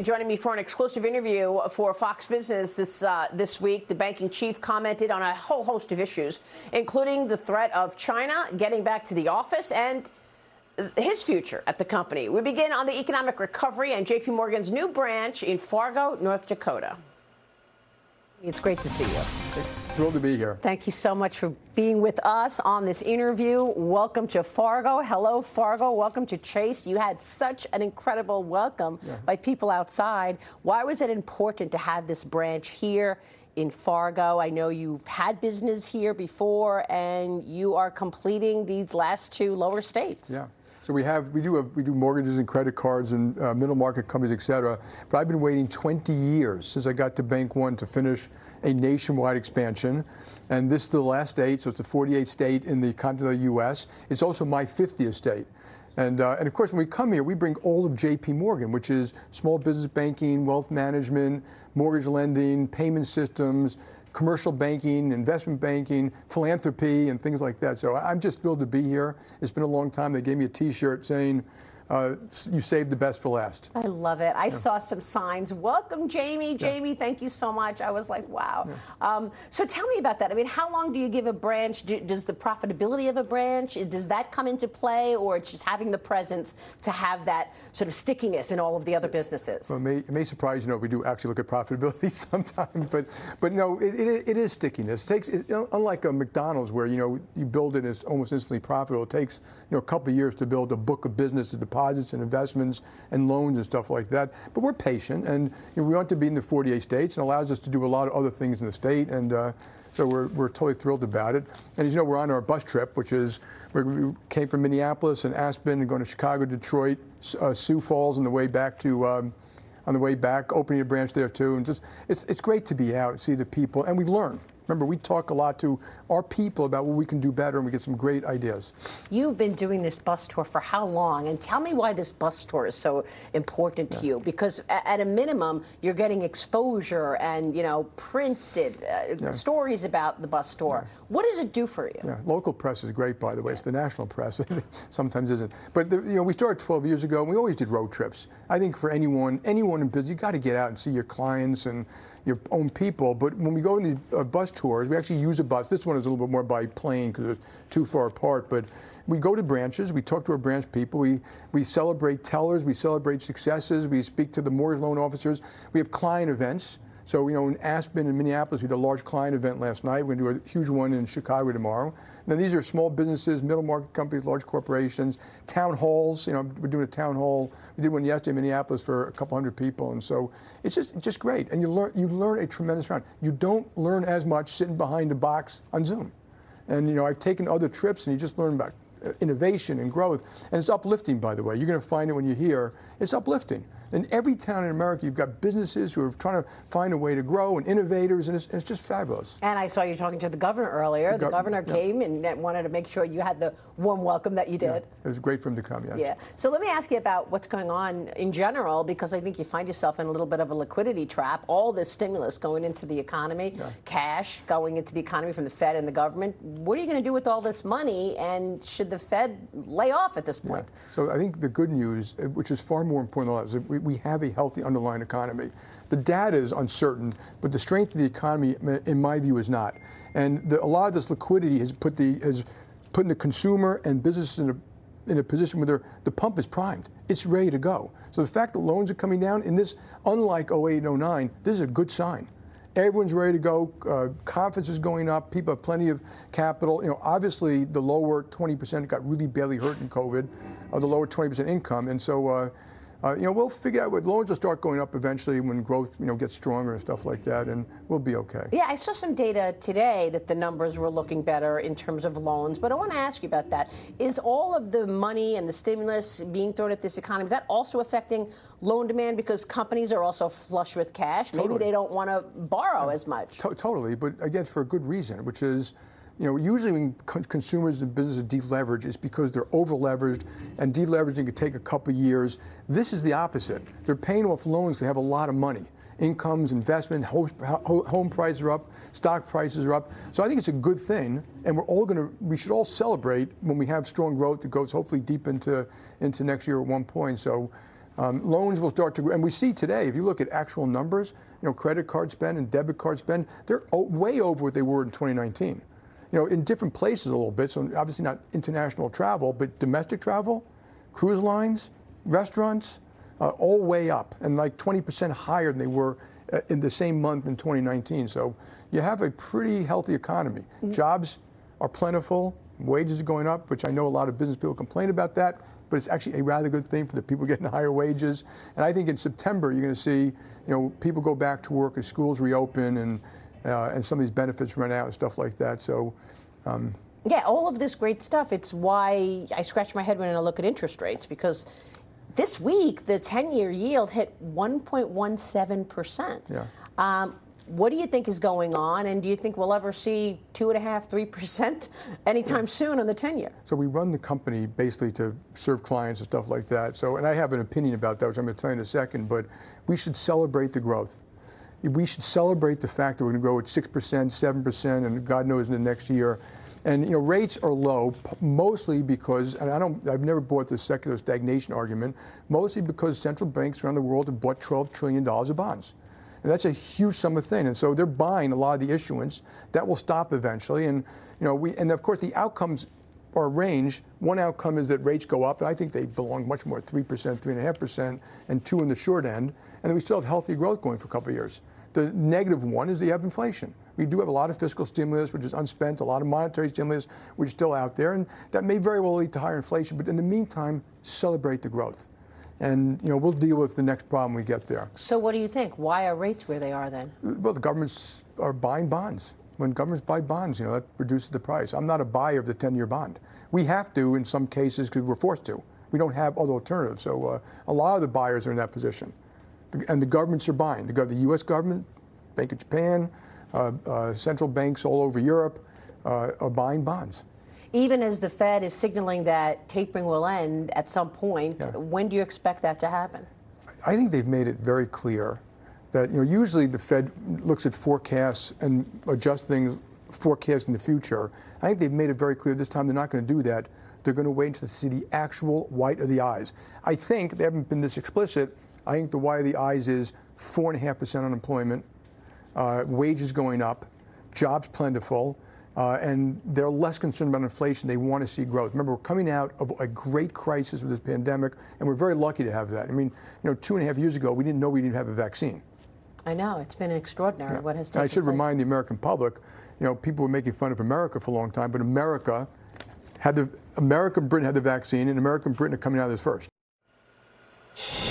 Joining me for an exclusive interview for Fox Business this week, the banking chief commented on a whole host of issues, including the threat of China getting back to the office and his future at the company. We begin on the economic recovery and JPMorgan's new branch in Fargo, North Dakota. It's great to see you. Thrilled to be here. Thank you so much for being with us on this interview. Welcome to Fargo. Hello, Fargo. Welcome to Chase. You had such an incredible welcome by people outside. Why was it important to have this branch here in Fargo? I know you've had business here before, and you are completing these last two lower states. Yeah. So we do mortgages and credit cards and middle market companies, et cetera. But I've been waiting 20 years since I got to Bank One to finish a nationwide expansion. And this is the last state, so it's the 48th state in the continental U.S. It's also my 50th state. And of course, when we come here, we bring all of JPMorgan, which is small business banking, wealth management, mortgage lending, payment systems, commercial banking, investment banking, philanthropy, and things like that. So I'm just thrilled to be here. It's been a long time. They gave me a T-shirt saying, you saved the best for last. I love it. I saw some signs. Welcome, Jamie. Jamie, thank you so much. I was like, wow. So tell me about that. I mean, how long do you give a branch? Does the profitability of a branch, does that come into play, or it's just having the presence to have that sort of stickiness in all of the other businesses? Well, it may surprise you, we do actually look at profitability sometimes, but no, it is stickiness. It takes, unlike a McDonald's where, you build it and it's almost instantly profitable, it takes, a couple of years to build a book of business, deposits and investments and loans and stuff like that. But we're patient, and we want to be in the 48 states, and allows us to do a lot of other things in the state, and so we're totally thrilled about it. And as you know, we're on our bus trip, which is, we came from Minneapolis and Aspen and going to Chicago, Detroit, Sioux Falls on the way back opening a branch there too. And just it's great to be out and see the people, and we learn. Remember, we talk a lot to our people about what we can do better, and we get some great ideas. You've been doing this bus tour for how long? And tell me why this bus tour is so important to you. Because at a minimum, you're getting exposure and, printed stories about the bus tour. What does it do for you? Yeah, local press is great, by the way. It's the national press. Sometimes isn't. But, we started 12 years ago, and we always did road trips. I think for anyone in business, you got to get out and see your clients and your own people. But when we go to the bus tours, we actually use a bus. This one is a little bit more by plane because it's too far apart. But we go to branches. We talk to our branch people. We celebrate tellers. We celebrate successes. We speak to the mortgage loan officers. We have client events. So, in Aspen and Minneapolis, we did a large client event last night. We're going to do a huge one in Chicago tomorrow. Now, these are small businesses, middle market companies, large corporations, town halls. We're doing a town hall. We did one yesterday in Minneapolis for a couple hundred people. And so it's just great. And you learn a tremendous amount. You don't learn as much sitting behind a box on Zoom. And, I've taken other trips, and you just learn about innovation and growth. And it's uplifting, by the way. You're going to find it when you're here. It's uplifting. In every town in America, you've got businesses who are trying to find a way to grow, and innovators, and it's just fabulous. And I saw you talking to the governor earlier. The governor came and wanted to make sure you had the warm welcome that you did. Yeah, it was great for him to come, yes. Yeah. So let me ask you about what's going on in general, because I think you find yourself in a little bit of a liquidity trap. All this stimulus going into the economy, cash going into the economy from the Fed and the government. What are you going to do with all this money, and should the Fed lay off at this point? Yeah. So I think the good news, which is far more important than all that, is we have a healthy underlying economy. The data is uncertain, but the strength of the economy, in my view, is not. And a lot of this liquidity has put the consumer and businesses in a position where the pump is primed. It's ready to go. So the fact that loans are coming down in this, unlike 08 and 09, this is a good sign. Everyone's ready to go. Confidence is going up. People have plenty of capital. Obviously, the lower 20% got really badly hurt in COVID, the lower 20% income. And so, we'll figure out what loans will start going up eventually when growth, gets stronger and stuff like that, and we'll be okay. Yeah, I saw some data today that the numbers were looking better in terms of loans, but I want to ask you about that. Is all of the money and the stimulus being thrown at this economy, is that also affecting loan demand because companies are also flush with cash? Totally. Maybe they don't want to borrow as much. Totally, but again, for a good reason, which is, usually when consumers and businesses deleverage, it's because they're over-leveraged, and deleveraging could take a couple of years. This is the opposite. They're paying off loans to have a lot of money. Incomes, investment, home prices are up, stock prices are up. So I think it's a good thing, and we should all celebrate when we have strong growth that goes hopefully deep into next year at one point. So Loans will start to grow, and we see today, if you look at actual numbers, credit card spend and debit card spend, they're way over what they were in 2019. In different places a little bit, so obviously not international travel, but domestic travel, cruise lines, restaurants, all way up, and like 20% higher than they were in the same month in 2019. So you have a pretty healthy economy. Jobs are plentiful, wages are going up, which I know a lot of business people complain about that, but it's actually a rather good thing for the people getting higher wages. And I think in September you're going to see, people go back to work as schools reopen and some of these benefits run out and stuff like that. So. Yeah, all of this great stuff. It's why I scratch my head when I look at interest rates, because this week the 10-year yield hit 1.17%. Yeah. What do you think is going on, and do you think we'll ever see 2.5%, 3% anytime soon on the 10-year? So we run the company basically to serve clients and stuff like that. So, and I have an opinion about that, which I'm going to tell you in a second, but we should celebrate the growth. We should celebrate the fact that we're going to grow at 6%, 7%, and God knows in the next year. And rates are low, mostly because, and I've never bought the secular stagnation argument, mostly because central banks around the world have bought $12 trillion of bonds. And that's a huge sum of thing. And so they're buying a lot of the issuance. That will stop eventually. And and of course the outcomes are a range. One outcome is that rates go up, and I think they belong much more at 3%, 3.5%, and 2% in the short end. And then we still have healthy growth going for a couple of years. The negative one is that you have inflation. We do have a lot of fiscal stimulus, which is unspent, a lot of monetary stimulus, which is still out there, and that may very well lead to higher inflation. But in the meantime, celebrate the growth. And we'll deal with the next problem we get there. So what do you think? Why are rates where they are then? Well, the governments are buying bonds. When governments buy bonds, that reduces the price. I'm not a buyer of the 10-year bond. We have to in some cases because we're forced to. We don't have other alternatives. So a lot of the buyers are in that position. And the governments are buying. The U.S. government, Bank of Japan, central banks all over Europe are buying bonds. Even as the Fed is signaling that tapering will end at some point, Yeah. When do you expect that to happen? I think they've made it very clear that usually the Fed looks at forecasts and adjusts things, forecasts in the future. I think they've made it very clear this time they're not going to do that. They're going to wait until they see the actual white of the eyes. I think they haven't been this explicit. I think the white of the eyes is 4.5% unemployment, wages going up, jobs plentiful, and they're less concerned about inflation. They want to see growth. Remember, we're coming out of a great crisis with this pandemic, and we're very lucky to have that. I mean, 2.5 years ago, we didn't know we didn't have a vaccine. I know. It's been extraordinary what has taken place. I should place. remind the American public, people were making fun of America for a long time, but America and Britain had the vaccine, and America and Britain are coming out of this first.